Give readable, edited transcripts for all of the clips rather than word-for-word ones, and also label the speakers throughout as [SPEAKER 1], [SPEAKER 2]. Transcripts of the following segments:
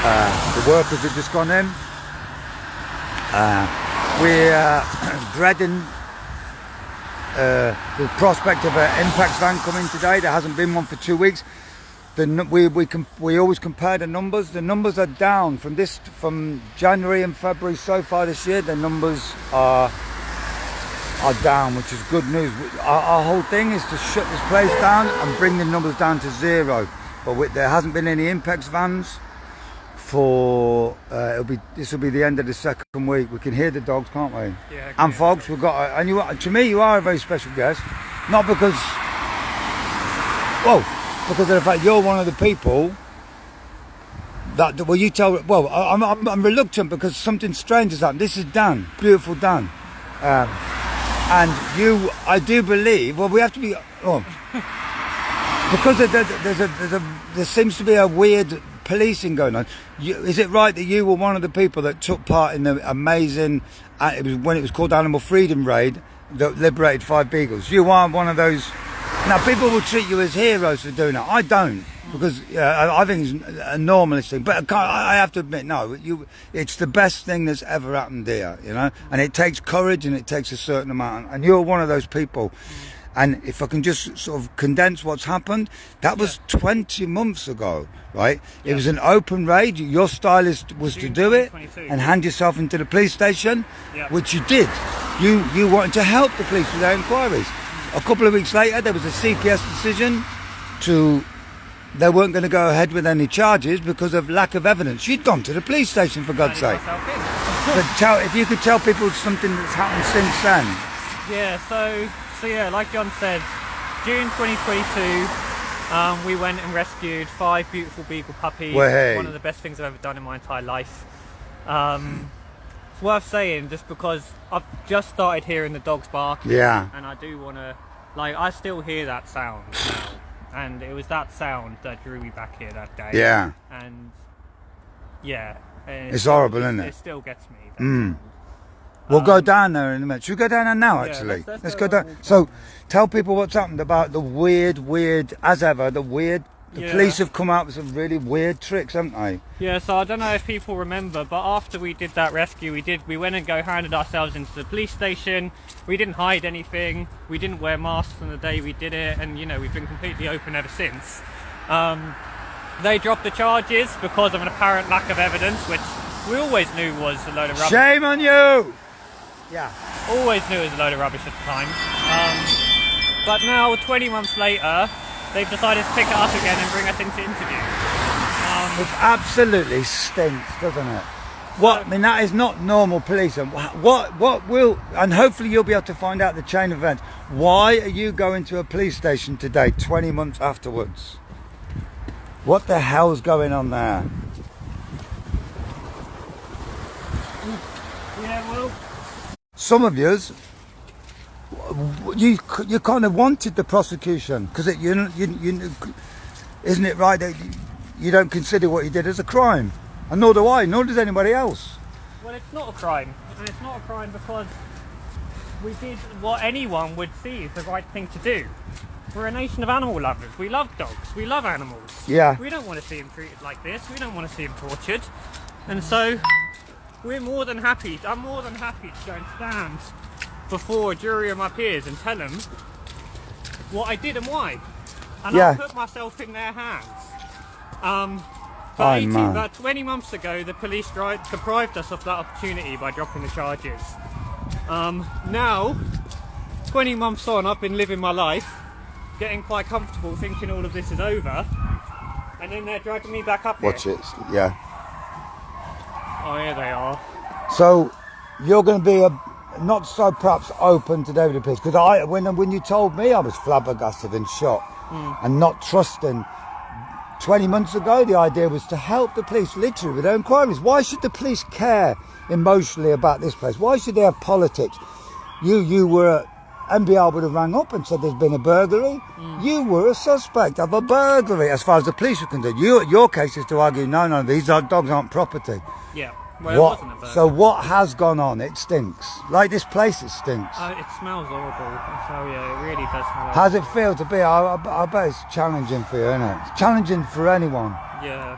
[SPEAKER 1] The workers have just gone in. We're dreading the prospect of an impacts van coming today. There hasn't been one for 2 weeks. We always compare the numbers. The numbers are down from January and February so far this year. The numbers are down, which is good news. Our whole thing is to shut this place down and bring the numbers down to zero. But there hasn't been any impacts vans for this will be the end of the second week. We can hear the dogs, can't we?
[SPEAKER 2] Yeah.
[SPEAKER 1] And folks, we've got to me you are a very special guest, not because of the fact you're one of the people that you tell. Well, I'm reluctant because something strange has happened. This is Dan, beautiful Dan, and I do believe. Well, we have to be because there seems to be a weird policing going on. Is it right that you were one of the people that took part in the amazing? It was when it was called Animal Freedom Raid that liberated 5 beagles. You are one of those. Now, people will treat you as heroes for doing that. I don't, because I think it's a normalist thing. But I have to admit, no, it's the best thing that's ever happened here, you know. And it takes courage and it takes a certain amount. And you're one of those people. And if I can just sort of condense what's happened, that was 20 months ago, right? It was an open raid. Your stylist was to do it and hand yourself into the police station, which you did. You wanted to help the police with their inquiries. A couple of weeks later, there was a CPS decision they weren't going to go ahead with any charges because of lack of evidence. You'd gone to the police station, for God's sake. But if you could tell people something that's happened since then.
[SPEAKER 2] Yeah, so yeah, like John said, June 2022, we went and rescued 5 beautiful beagle puppies.
[SPEAKER 1] Well, hey.
[SPEAKER 2] One of the best things I've ever done in my entire life. It's worth saying just because I've just started hearing the dogs barking.
[SPEAKER 1] Yeah.
[SPEAKER 2] And I do want to, I still hear that sound now. And it was that sound that drew me back here that day.
[SPEAKER 1] Yeah.
[SPEAKER 2] And yeah.
[SPEAKER 1] It's horrible, isn't it?
[SPEAKER 2] It still gets me.
[SPEAKER 1] We'll go down there in a minute. Should we go down there now, actually?
[SPEAKER 2] Yeah,
[SPEAKER 1] let's go down. So, tell people what's happened about the weird, as ever, the police have come out with some really weird tricks, haven't they? Yeah,
[SPEAKER 2] so I don't know if people remember, but after we did that rescue, we went and handed ourselves into the police station. We didn't hide anything. We didn't wear masks on the day we did it, and, we've been completely open ever since. They dropped the charges because of an apparent lack of evidence, which we always knew was a load of rubbish.
[SPEAKER 1] Shame on you! Yeah.
[SPEAKER 2] Always knew it was a load of rubbish at the time. But now, 20 months later, they've decided to pick it up again and bring us into interview.
[SPEAKER 1] It absolutely stinks, doesn't it? That is not normal policing. What will, and hopefully you'll be able to find out the chain of events. Why are you going to a police station today, 20 months afterwards? What the hell's going on there?
[SPEAKER 2] Yeah, well,
[SPEAKER 1] some of yous, you kind of wanted the prosecution because isn't it right that you don't consider what you did as a crime? And nor do I, nor does anybody else.
[SPEAKER 2] Well, it's not a crime, and it's not a crime because we did what anyone would see is the right thing to do. We're a nation of animal lovers. We love dogs. We love animals.
[SPEAKER 1] Yeah.
[SPEAKER 2] We don't want to see them treated like this. We don't want to see them tortured. And so I'm more than happy to go and stand before a jury of my peers and tell them what I did and why. And I'll put myself in their hands. But 20 months ago, the police deprived us of that opportunity by dropping the charges. Now, 20 months on, I've been living my life, getting quite comfortable thinking all of this is over, and then they're dragging me back up here.
[SPEAKER 1] Watch it, yeah.
[SPEAKER 2] Oh, here they are.
[SPEAKER 1] So, you're going to be not so perhaps open to David Pearce, because when you told me, I was flabbergasted and shocked and not trusting. 20 months ago, the idea was to help the police literally with their inquiries. Why should the police care emotionally about this place? Why should they have politics? You were, MBR would have rang up and said there's been a burglary. You were a suspect of a burglary as far as the police were concerned. Your case is to argue, no, these dogs aren't property.
[SPEAKER 2] Yeah, well, it wasn't a burglary.
[SPEAKER 1] So what has gone on? It stinks. Like this place, it stinks.
[SPEAKER 2] It smells horrible, I tell you, it really does smell.
[SPEAKER 1] How's it feel to be? I bet it's challenging for you, isn't it? It's challenging for anyone.
[SPEAKER 2] Yeah.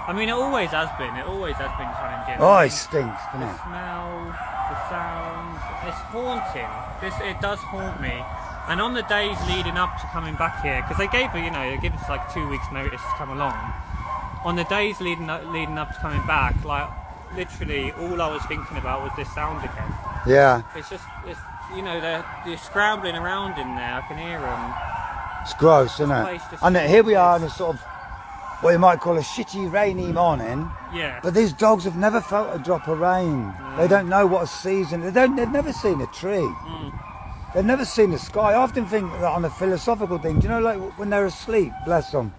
[SPEAKER 2] I mean, it always has been. It always has been challenging.
[SPEAKER 1] Oh, it stinks, doesn't
[SPEAKER 2] The
[SPEAKER 1] it?
[SPEAKER 2] smell, the sound, it's haunting. It does haunt me. And on the days leading up to coming back here, because they gave us like 2 weeks notice to come along. On the days leading up to coming back, like literally all I was thinking about was this sound again.
[SPEAKER 1] Yeah.
[SPEAKER 2] It's they're scrambling around in there. I can hear them.
[SPEAKER 1] It's gross, isn't it? And here we are in a sort of what you might call a shitty rainy morning.
[SPEAKER 2] Yeah.
[SPEAKER 1] But these dogs have never felt a drop of rain. They don't know what a season. They've never seen a tree. They've never seen the sky. I often think that on a philosophical thing, do you know, like when they're asleep, bless them,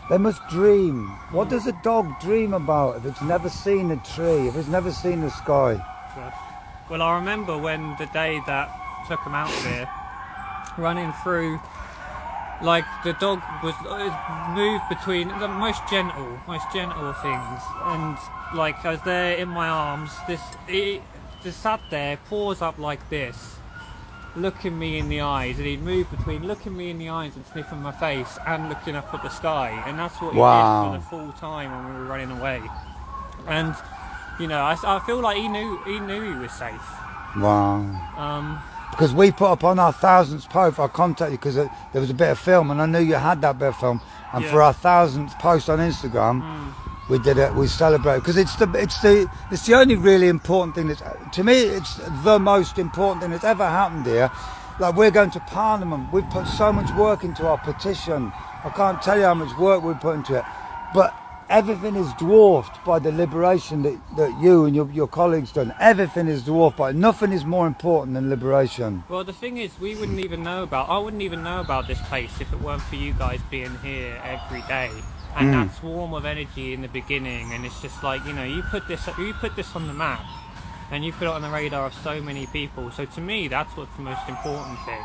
[SPEAKER 1] they must dream. What does a dog dream about if it's never seen a tree, if it's never seen the sky?
[SPEAKER 2] Well, I remember when the day that took him out of here, running through, like the dog was moved between the most gentle things, and like I was there in my arms, he just sat there, paws up like this, looking me in the eyes, and he'd move between looking me in the eyes and sniffing my face and looking up at the sky, and that's what he did for the full time when we were running away. And I feel like he knew he was safe.
[SPEAKER 1] Wow. Because we put up on our 1000th post, I contacted you because there was a bit of film, and I knew you had that bit of film. And for our 1000th post on Instagram, we did it. We celebrated because it's the only really important thing to me. It's the most important thing that's ever happened here. Like, we're going to Parliament. We've put so much work into our petition. I can't tell you how much work we put into it, but everything is dwarfed by the liberation that you and your colleagues done. Everything is dwarfed by it. Nothing is more important than liberation.
[SPEAKER 2] Well, the thing is, I wouldn't even know about this place if it weren't for you guys being here every day. And that swarm of energy in the beginning, and it's just like, you put this on the map, and you put it on the radar of so many people. So to me, that's what's the most important thing.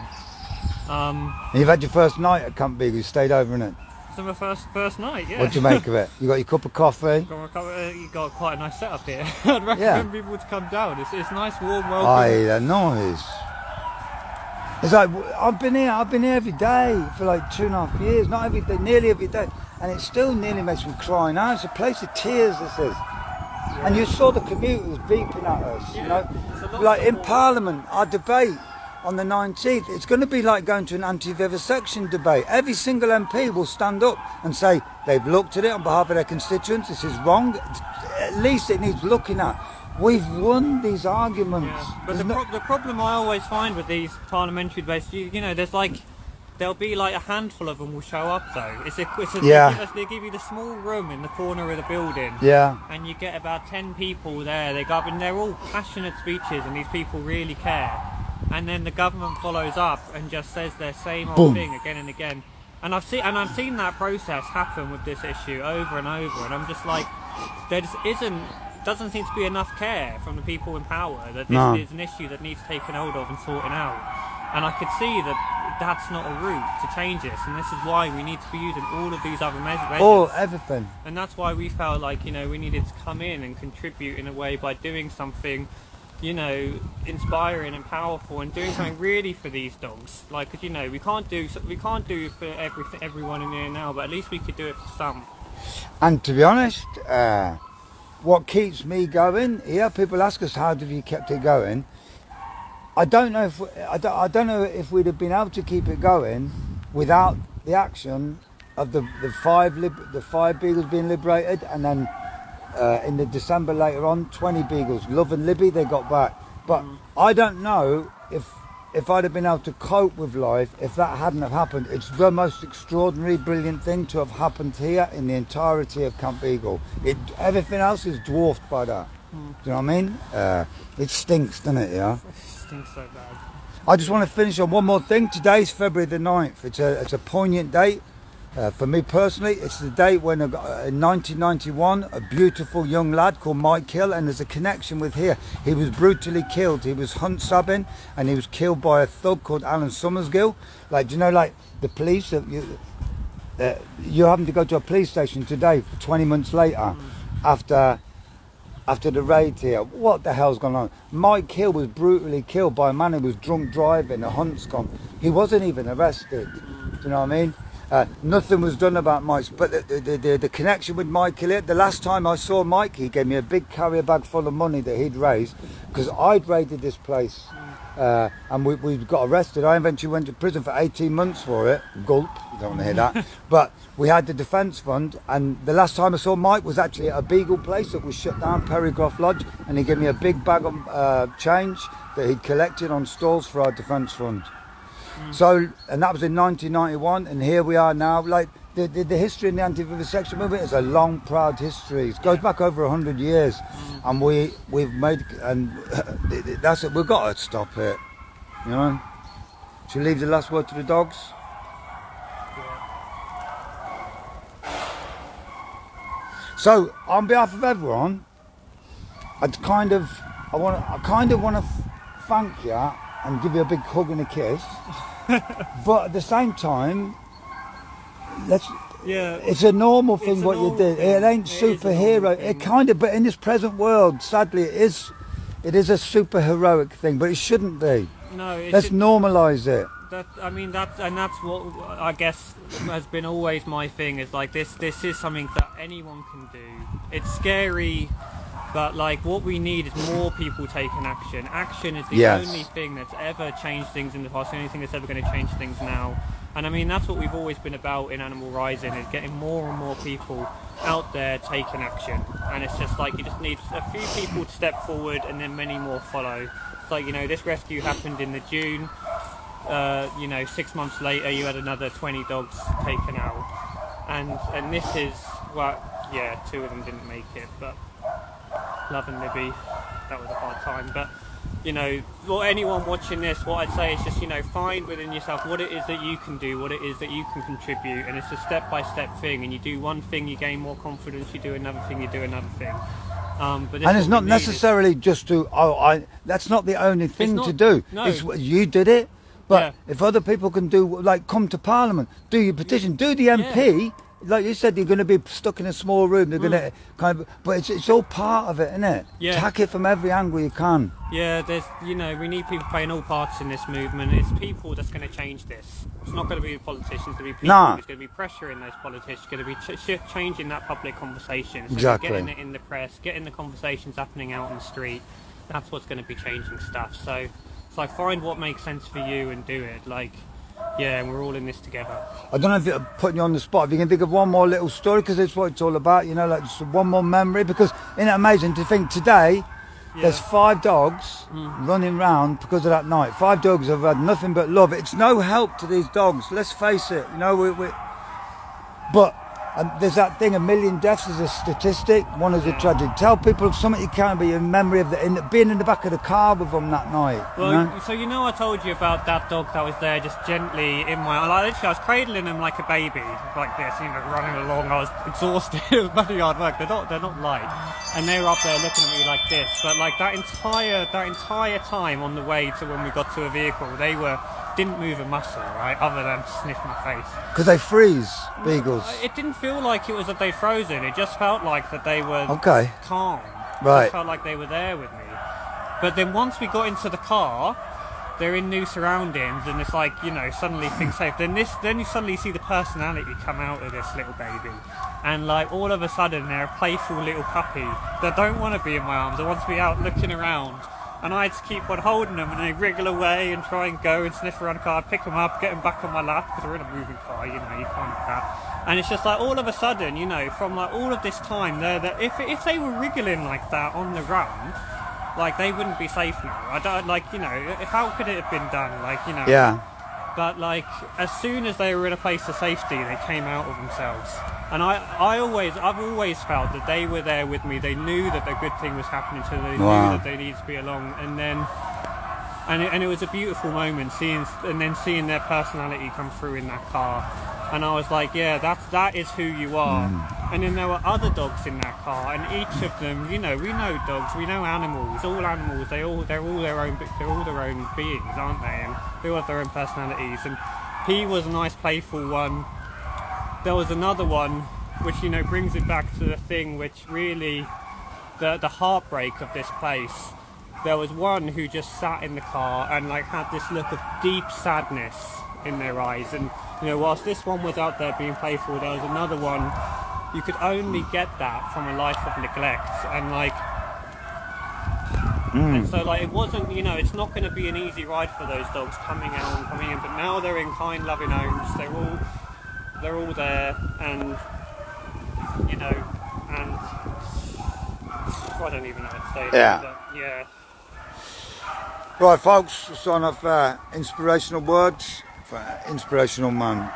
[SPEAKER 1] And you've had your first night at Camp Beagle. You stayed over in it.
[SPEAKER 2] It's my first night, yeah.
[SPEAKER 1] What do you make of it? You got your cup of coffee?
[SPEAKER 2] You got quite a nice setup here. I'd recommend people to come down. It's nice, warm, welcome.
[SPEAKER 1] Aye, the noise. It's like, I've been here every day for like 2.5 years. Not every day, nearly every day. And it still nearly makes me cry now. It's a place of tears, this is. And you saw the commuters beeping at us, Like in Parliament, our debate on the 19th, it's going to be like going to an anti-vivisection debate. Every single MP will stand up and say they've looked at it on behalf of their constituents. This is wrong. At least it needs looking at. We've won these arguments.
[SPEAKER 2] Yeah. But the problem I always find with these parliamentary debates, there'll be like a handful of them will show up though. They give you the small room in the corner of the building.
[SPEAKER 1] Yeah.
[SPEAKER 2] And you get about 10 people there. They go up and they're all passionate speeches, and these people really care. And then the government follows up and just says their same old thing again and again. And I've seen that process happen with this issue over and over. And I'm just like, there just doesn't seem to be enough care from the people in power that this is an issue that needs taken hold of and sorting out. And I could see that that's not a route to change this, and this is why we need to be using all of these other measures.
[SPEAKER 1] Everything.
[SPEAKER 2] And that's why we felt like, we needed to come in and contribute in a way by doing something, inspiring and powerful, and doing something really for these dogs. Like, we can't do for everyone in here now, but at least we could do it for some.
[SPEAKER 1] And to be honest, what keeps me going here, people ask us, how have you kept it going? I don't know if we'd have been able to keep it going without the action of the five beagles being liberated, and then in the December later on, 20 beagles, Love and Libby, they got back. But I don't know if I'd have been able to cope with life if that hadn't have happened. It's the most extraordinary, brilliant thing to have happened here in the entirety of Camp Beagle. Everything else is dwarfed by that. Do you know what I mean? It stinks, doesn't it? Yeah.
[SPEAKER 2] It stinks so bad.
[SPEAKER 1] I just want to finish on one more thing. Today's February the 9th. It's a poignant date. For me personally, it's the date when in 1991 a beautiful young lad called Mike Hill, and there's a connection with here. He was brutally killed. He was hunt stabbing, and he was killed by a thug called Alan Summersgill. Like, do you know, like the police, you having to go to a police station today 20 months later after the raid here. What the hell's gone on? Mike Hill was brutally killed by a man who was drunk driving, a hunt scum. He wasn't even arrested. Do you know what I mean? Nothing was done about Mike, but the connection with Mike Elliott, the last time I saw Mike, he gave me a big carrier bag full of money that he'd raised, because I'd raided this place, and we got arrested. I eventually went to prison for 18 months for it. Gulp, you don't want to hear that. But we had the defence fund, and the last time I saw Mike was actually at a Beagle place that was shut down, Perrycroft Lodge, and he gave me a big bag of change that he'd collected on stalls for our defence fund. So, and that was in 1991, and here we are now. Like the history in the anti-vivisection movement is a long, proud history. It goes back over 100 years, and we've made, and that's it. We've got to stop it. You know. Should we leave the last word to the dogs? So, on behalf of everyone, I kind of want to thank you and give you a big hug and a kiss. But at the same time, it's a normal thing what you did. It ain't superhero. It kind of, but in this present world, sadly, it is a super heroic thing. But it shouldn't be.
[SPEAKER 2] No,
[SPEAKER 1] let's normalise it.
[SPEAKER 2] That's what I guess has been always my thing. Is like this is something that anyone can do. It's scary. But like what we need is more people taking action. Action is the only thing that's ever changed things in the past, the only thing that's ever going to change things now. And I mean, that's what we've always been about in Animal Rising, is getting more and more people out there taking action. And it's just like, you just need a few people to step forward and then many more follow. It's like, you know, this rescue happened in the June, 6 months later you had another 20 dogs taken out. And this is, well, yeah, 2 of them didn't make it, but Love and Libby, that was a hard time. But you know, for anyone watching this, what I'd say is just, you know, find within yourself what it is that you can do, what it is that you can contribute, and it's a step-by-step thing. And you do one thing, you gain more confidence. You do another thing, you do another thing. But and
[SPEAKER 1] it's not necessarily just to that's not the only thing to do.
[SPEAKER 2] No.
[SPEAKER 1] It's you did it, but if other people can do, like, come to Parliament, do your petition, do the MP. Like you said, you're going to be stuck in a small room. They're going to kind of, but it's all part of it, isn't it?
[SPEAKER 2] Yeah.
[SPEAKER 1] Attack it from every angle you can.
[SPEAKER 2] Yeah, we need people playing all parts in this movement. It's people that's going to change this. It's not going to be the politicians. It's going to be people.
[SPEAKER 1] Nah.
[SPEAKER 2] It's going to be pressure in those politicians. It's going to be changing that public conversation. So
[SPEAKER 1] exactly.
[SPEAKER 2] Getting it in the press, getting the conversations happening out on the street. That's what's going to be changing stuff. So it's like, find what makes sense for you and do it. Like. Yeah, and we're all in this together. I
[SPEAKER 1] don't know if I'm putting you on the spot. If you can think of one more little story, because it's what it's all about, you know, like just one more memory. Because isn't it amazing to think today there's 5 dogs running round because of that night. 5 dogs have had nothing but love. It's no help to these dogs. Let's face it. You know, but there's that thing, 1 million deaths is a statistic. One is a tragedy. Tell people something you can be in memory of being in the back of the car with them that night.
[SPEAKER 2] Well,
[SPEAKER 1] you know?
[SPEAKER 2] So I told you about that dog that was there just gently in my... Like, literally, I was cradling him like a baby, like this, you know, running along. I was exhausted. It was bloody hard work. They're not light. And they were up there looking at me like this. But like that entire time on the way to when we got to a vehicle, they didn't move a muscle, right, other than sniff my face.
[SPEAKER 1] Because they freeze, beagles.
[SPEAKER 2] It didn't feel like it was that they'd frozen. It just felt like that they were calm.
[SPEAKER 1] Right.
[SPEAKER 2] It just felt like they were there with me. But then once we got into the car, they're in new surroundings, and it's like, you know, suddenly things safe. Then you suddenly see the personality come out of this little baby. And like all of a sudden they're a playful little puppy that don't want to be in my arms. They want to be out looking around. And I had to keep on holding them, and they wriggle away and try and go and sniff around the car. I'd pick them up, get them back on my lap, because we're in a moving car, you know, you can't do that. And it's just like all of a sudden, you know, from like all of this time, if they were wriggling like that on the run, like they wouldn't be safe now. I don't, like, you know, how could it have been done? Like, you know.
[SPEAKER 1] Yeah.
[SPEAKER 2] But like, as soon as they were in a place of safety, they came out of themselves. And I've always felt that they were there with me. They knew that the good thing was happening to them. They knew that they needed to be along. And it was a beautiful moment seeing their personality come through in that car. And I was like, yeah, that is who you are. And then there were other dogs in that car, and each of them, you know, we know dogs, we know animals. All animals, they're all their own beings, aren't they? And they all have their own personalities. And he was a nice, playful one. There was another one, which, you know, brings it back to the thing which really, the heartbreak of this place. There was one who just sat in the car and like had this look of deep sadness in their eyes. And you know, whilst this one was out there being playful, there was another one. You could only get that from a life of neglect, and like, and so like it wasn't, you know, it's not going to be an easy ride for those dogs coming out and coming in. But now they're in kind, loving homes. They're all there, and you know, and I don't even know what to say.
[SPEAKER 1] Yeah.
[SPEAKER 2] But, yeah.
[SPEAKER 1] Right, folks, sign off inspirational words for inspirational man.